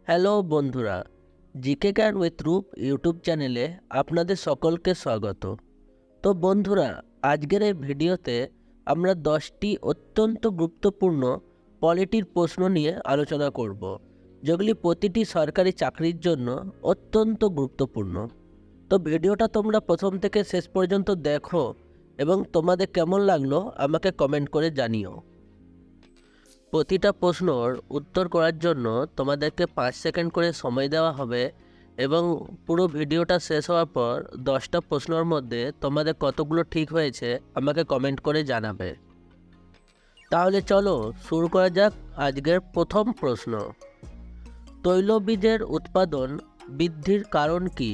Hello বন্ধুরা, GK can with রূপ YouTube চ্যানেলে আপনাদের সকলকে স্বাগত। তো বন্ধুরা, আজকের এই ভিডিওতে আমরা 10টি অত্যন্ত গুরুত্বপূর্ণ পলিটির প্রশ্ন নিয়ে আলোচনা করব, যেগুলি প্রতিটি সরকারি চাকরির জন্য অত্যন্ত গুরুত্বপূর্ণ। তো ভিডিওটা তোমরা প্রথম থেকে শেষ পর্যন্ত দেখো এবং তোমাদের কেমন লাগলো আমাকে কমেন্ট করে জানিও। প্রতিটা প্রশ্নর উত্তর করার জন্য তোমাদেরকে 5 সেকেন্ড করে সময় দেওয়া হবে এবং পুরো ভিডিওটা শেষ হওয়ার পর 10টা প্রশ্নের মধ্যে তোমাদের কতগুলো ঠিক হয়েছে আমাকে কমেন্ট করে জানাবে। তাহলে চলো শুরু করা যাক আজকের প্রথম প্রশ্ন। তৈলবীজের উৎপাদন বৃদ্ধির কারণ কি?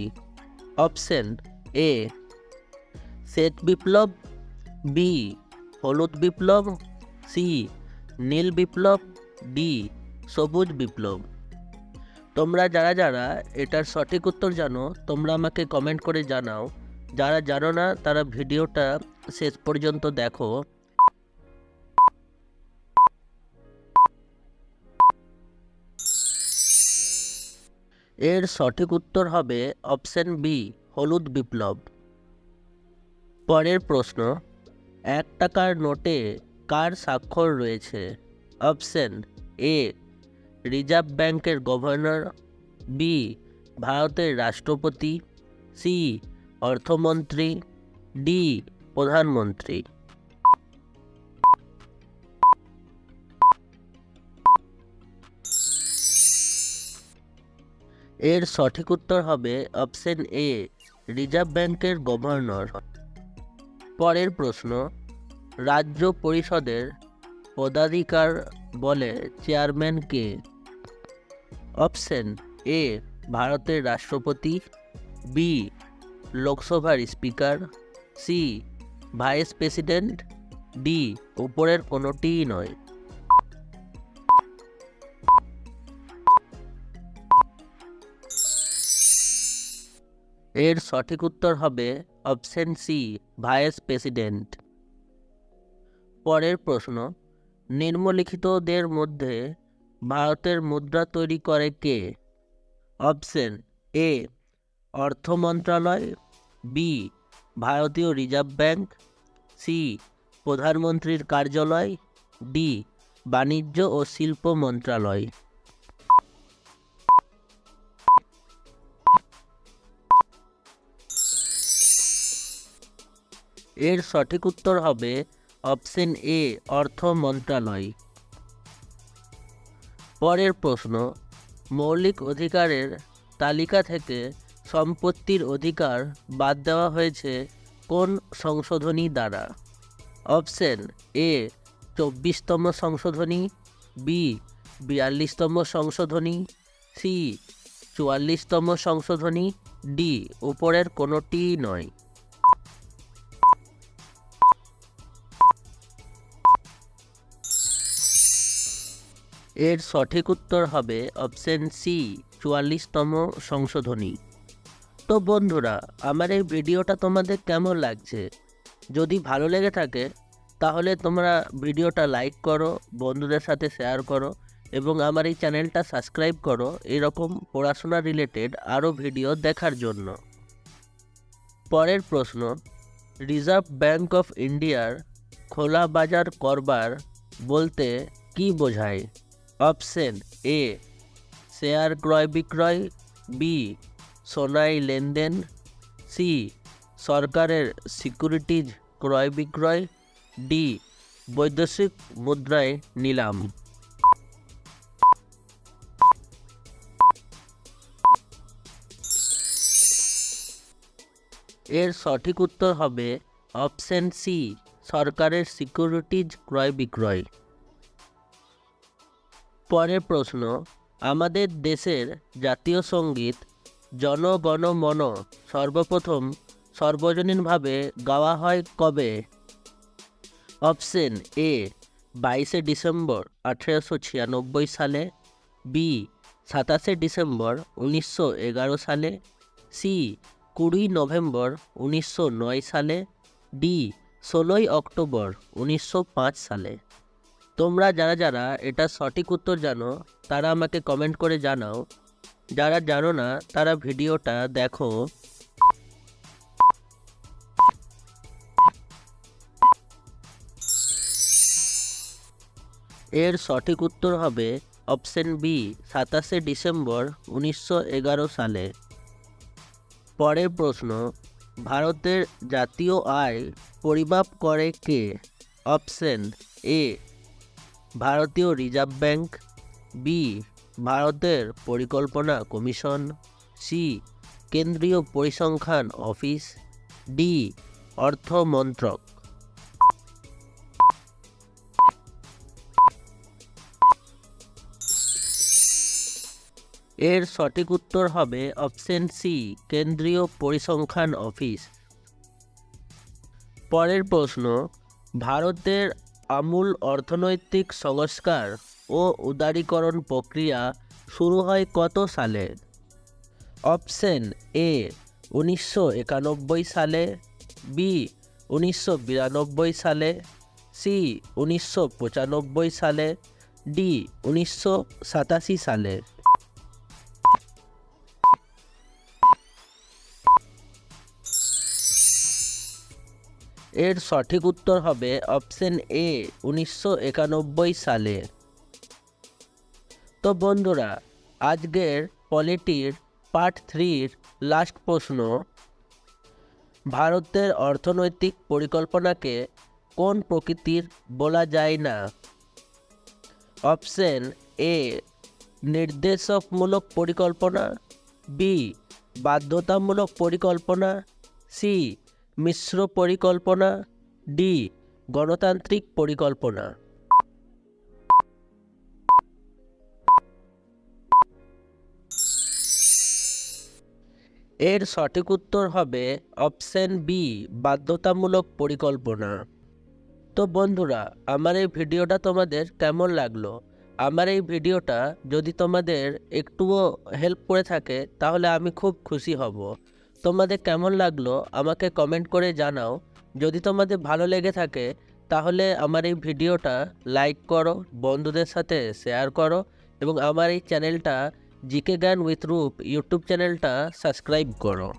অপশন এ শ্বেত বিপ্লব, বি হলুদ বিপ্লব, সি নীল বিপ্লব, ডি সবুজ বিপ্লব। তোমরা যারা যারা এটার সঠিক উত্তর জানো তোমরা আমাকে কমেন্ট করে জানাও। যারা জানো না তারা ভিডিওটা শেষ পর্যন্ত দেখো। এর সঠিক উত্তর হবে অপশন বি হলুদ বিপ্লব। পরের প্রশ্ন, 1 টাকার নোটে কার স্বাক্ষর রয়েছে? অপশন এ রিজার্ভ ব্যাংকের গভর্নর, বি ভারতের রাষ্ট্রপতি, সি অর্থমন্ত্রী, ডি প্রধানমন্ত্রী। এর সঠিক উত্তর হবে অপশন এ রিজার্ভ ব্যাংকের গভর্নর। পরের প্রশ্ন, রাজ্য পরিষদের পদাধিকার বলে চেয়ারম্যান কে? অপশন এ ভারতের রাষ্ট্রপতি, বি লোকসভার স্পিকার, সি ভাইস প্রেসিডেন্ট, ডি উপরের কোনোটিই নয়। এর সঠিক উত্তর হবে অপশন সি ভাইস প্রেসিডেন্ট। পরের প্রশ্ন, নিম্নলিখিতদের মধ্যে ভারতের মুদ্রা তৈরি করে কে? অপশন এ অর্থ মন্ত্রণালয়, বি ভারতীয় রিজার্ভ ব্যাংক, সি প্রধানমন্ত্রীর কার্যালয়, ডি বাণিজ্য ও শিল্প মন্ত্রণালয়। এর সঠিক উত্তর হবে অপশন এ অর্থ মন্ত্রণালয়। পরের প্রশ্ন, মৌলিক অধিকারের তালিকা থেকে সম্পত্তির অধিকার বাদ দেওয়া হয়েছে কোন সংশোধনী দ্বারা? অপশন এ 24তম সংশোধনী, বি 42তম সংশোধনী, সি 44তম সংশোধনী, ডি উপরের কোনোটিই নয়। এর সঠিক উত্তর হবে অপশন সি 44তম সংশোধনী। তো বন্ধুরা, আমার এই ভিডিওটা তোমাদের কেমন লাগছে? যদি ভালো লেগে থাকে তাহলে তোমরা ভিডিওটা লাইক করো, বন্ধুদের সাথে শেয়ার করো এবং আমার এই চ্যানেলটা সাবস্ক্রাইব করো এরকম পড়াশোনা রিলেটেড আরও ভিডিও দেখার জন্য। পরের প্রশ্ন, রিজার্ভ ব্যাংক অফ ইন্ডিয়ার খোলা বাজার করবার বলতে কি বোঝায়? অপশন এ শেয়ার ক্রয় বিক্রয়, বি সোনাই লেনদেন, সি সরকারের সিকিউরিটিজ ক্রয় বিক্রয়, ডি বৈদেশিক মুদ্রায় নিলাম। এর সঠিক উত্তর হবে অপশন সি সরকারের সিকিউরিটিজ ক্রয় বিক্রয়। পরের প্রশ্ন, আমাদের দেশের জাতীয় সঙ্গীত জন গণ মন সর্বপ্রথম সর্বজনীনভাবে গাওয়া হয় কবে? অপশন এ 22শে ডিসেম্বর 1896 সালে, বি 27শে ডিসেম্বর 1911 সালে, সি 20 নভেম্বর 1909 সালে, ডি 16ই অক্টোবর 1905 সালে। তোমরা যারা যারা এটা সঠিক উত্তর জানো তারা আমাকে কমেন্ট করে জানাও, যারা জানো না তারা ভিডিওটা দেখো। এর সঠিক উত্তর হবে অপশন বি, 27শে ডিসেম্বর 1911 সালে। পরের প্রশ্ন, ভারতের জাতীয় আয় পরিমাপ করে কে? অপশন এ, ভারতীয় রিজার্ভ ব্যাংক, বি, ভারতের পরিকল্পনা কমিশন, সি, কেন্দ্রীয় পরিসংখ্যান অফিস, ডি, অর্থ মন্ত্রক। এর সঠিক উত্তর হবে অপশন সি, কেন্দ্রীয় পরিসংখ্যান অফিস। পরের প্রশ্ন, ভারতের আমূল অর্থনৈতিক সংস্কার ও উদারীকরণ প্রক্রিয়া শুরু হয় কত সালে? অপশন এ, 1991 সালে, বি, 1992 সালে, সি, 1995 সালে, ডি, 1987 সালে। এর সঠিক উত্তর হবে অপশন এ, 1991 সালে। তো বন্ধুরা, আজকের পলিটির পার্ট 3-র লাস্ট প্রশ্ন, ভারতের অর্থনৈতিক পরিকল্পনাকে কোন প্রকৃতির বলা যায় না? অপশন এ, নির্দেশকমূলক পরিকল্পনা, বি, বাধ্যতামূলক পরিকল্পনা, সি, মিশ্র পরিকল্পনা, ডি, গণতান্ত্রিক পরিকল্পনা। এর সঠিক উত্তর হবে অপশন বি, বাধ্যতামূলক পরিকল্পনা। তো বন্ধুরা, আমার এই ভিডিওটা তোমাদের কেমন লাগলো? আমার এই ভিডিওটা যদি তোমাদের একটুও হেল্প করে থাকে তাহলে আমি খুব খুশি হব। তোমাদের কেমন লাগলো আমাকে কমেন্ট করে জানাও। যদি তোমাদের ভালো লেগে থাকে তাহলে আমার এই ভিডিওটা লাইক করো, বন্ধুদের সাথে শেয়ার করো এবং আমার এই চ্যানেলটা জিকে জ্ঞান উইথ রূপ ইউটিউব চ্যানেলটা সাবস্ক্রাইব করো।